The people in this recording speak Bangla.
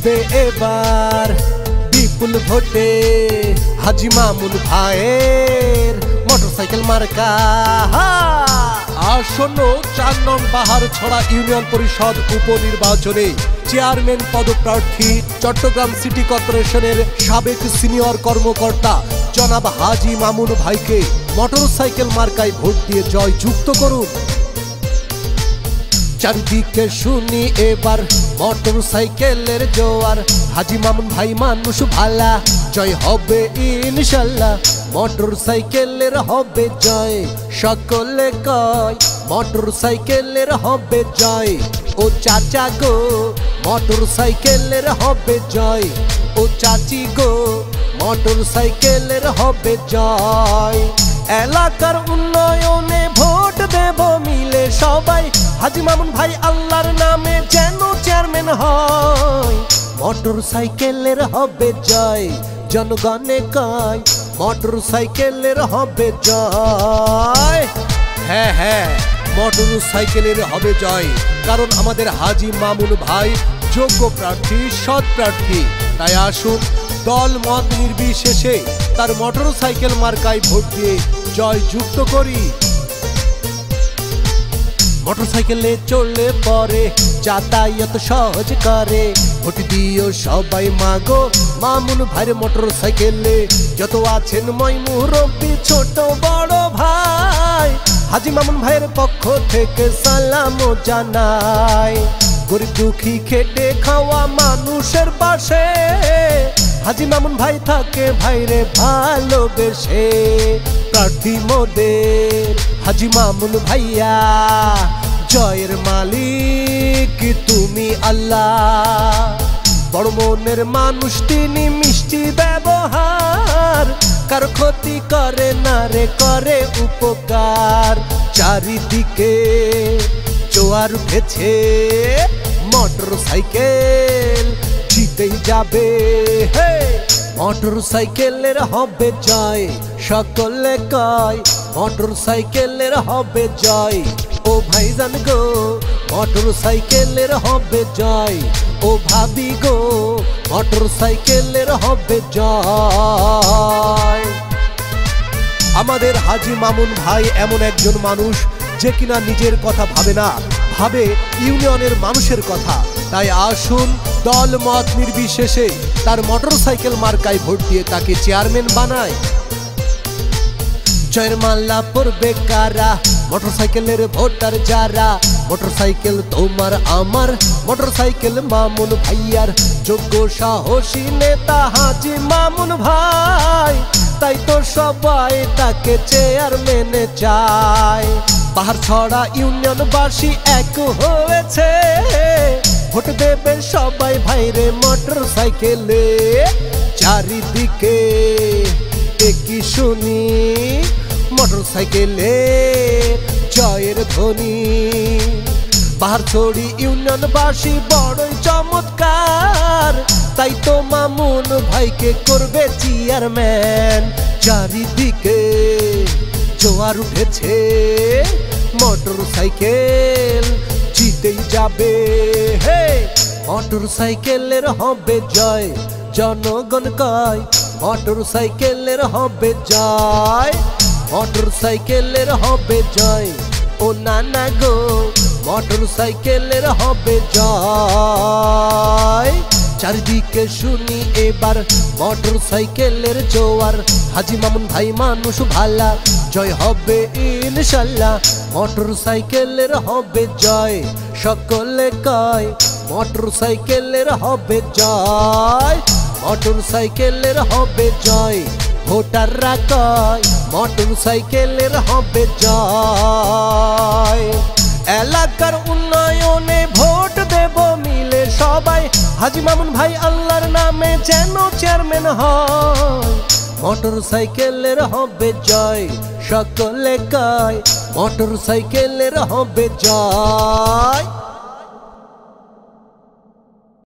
জিতবে এবার বিপুল ভোটে হাজী মামুন ভাইয়ের মোটরসাইকেল মার্কা। আসন্ন ৪ নং পাহাড়ছড়া ইউনিয়ন পরিষদ উপনির্বাচনে চেয়ারম্যান পদপ্রার্থী চট্টগ্রাম সিটি কর্পোরেশনের সাবেক সিনিয়র কর্মকর্তা জনাব হাজী মামুন ভাইকে মোটরসাইকেল মার্কায় ভোট দিয়ে জয়যুক্ত করুন। চারিদিকে শুনি এবার মোটরসাইকেলের জোয়ার, হাজী মামুন ভাই মানুষ ভালা, জয় হবে ইনশাল্লাহ, মোটরসাইকেলের হবে জয়। সকলে কয় মোটরসাইকেলের হবে জয়, ও চাচা গো মোটরসাইকেলের হবে জয়, ও চাচি গো মোটরসাইকেলের হবে জয়। এলাকার উন্নয়নে ভোট দেব মিলে সবাই, হাজী মামুন ভাই আল্লাহর নামে যেন চেয়ারম্যান হয়, মোটরসাইকেলের হবে জয়। জনগণে কয় মোটরসাইকেলের হবে জয়। হ্যাঁ হ্যাঁ, মোটরসাইকেলের হবে জয়, কারণ আমাদের হাজী মামুন ভাই যোগ্য প্রার্থী, সৎ প্রার্থী। তাই আসুন দল মত নির্বিশেষে তার মোটরসাইকেল মার্কায় ভোট দিয়ে জয়যুক্ত করি। মোটরসাইকেলে চললে পরে যাতায়াত সহজ করে, ভোট দিও সবাই মাগো মামুন ভাইয়ের মোটরসাইকেলে। যত আছেন মই মুরব্বি ছোট বড় ভাই, হাজী মামুন ভাইয়ের পক্ষ থেকে সালাম জানাই। গরিব দুঃখী খেটে খাওয়া মানুষের পাশে হাজী মামুন ভাই থাকে ভাইরে ভালোবেসে। প্রার্থী মোদের হাজী মামুন ভাইয়া, জয়ের মালিক তুমি আল্লাহ। বড় মনের মানুষ তিনি, মিষ্টি ব্যবহার, কার ক্ষতি করে না রে করে উপকার। চারিদিকে জোয়ার উঠেছে, মোটরসাইকেল জিতেই যাবে, হে মোটরসাইকেলের হবে জয়। সকলে কয় মোটরসাইকেলের হবে জয়, ও ভাইজান গো মোটরসাইকেলের হবে জয়, ও ভাবি গো মোটরসাইকেলের হবে জয়। আমাদের হাজী মামুন ভাই এমন একজন মানুষ যে কিনা নিজের কথা ভাবে না, ভাবে ইউনিয়নের মানুষের কথা। তাই আসুন দল মত নির্বিশেষে তার মোটরসাইকেল মার্কায় ভোট দিয়ে তাকে চেয়ারম্যান বানায়। জয়ের মাল্লা পড়বে কারা, মোটরসাইকেলের ভোটার যারা। মোটরসাইকেল তোমার আমার, মোটরসাইকেল মামুন ভাইয়ার। যোগ্য সাহসী নেতা হাজী মামুন ভাই, তাই তো সবাই তাকে চেয়ারম্যানে চায়। পাহাড়ছড়া ইউনিয়নবাসী এক হয়েছে, ভোট দেবে সবাই ভাইরে মোটরসাইকেলে। চারিদিকে একই শুনি মোটরসাইকেলে জয়ের ধ্বনি। পাহাড়ছড়ি ইউনিয়নবাসী বড়ই চমৎকার, তাই তো মামুন ভাইকে করবে চেয়ারম্যান। চারিদিকে জোয়ার উঠেছে, মোটরসাইকেল জিতেই যাবে, হে মোটরসাইকেলের হবে জয়। জনগণ কয় মোটরসাইকেলের হবে জয়, মোটরসাইকেলের হবে জয়, ও নানা গো মোটরসাইকেলের হবে জয়। চারিদিকে শুনি এবার মোটরসাইকেলের জোয়ার, হাজী মামুন ভাই মানুষ ভালা, জয় হবে ইনশাল্লাহ, মোটরসাইকেলের হবে জয়। সকলে কয় মোটরসাইকেলের হবে জয়, মোটরসাইকেলের হবে জয়। ভোটাররা কয় মোটরসাইকেলের হবে জয়। এলাকার উন্নয়নে ভোট দেব মিলে সবাই, হাজী মামুন ভাই আল্লাহর নামে যেন চেয়ারম্যান হয়, মোটরসাইকেলের হবে জয়। সকলে কয় মোটরসাইকেলের হবে জয়।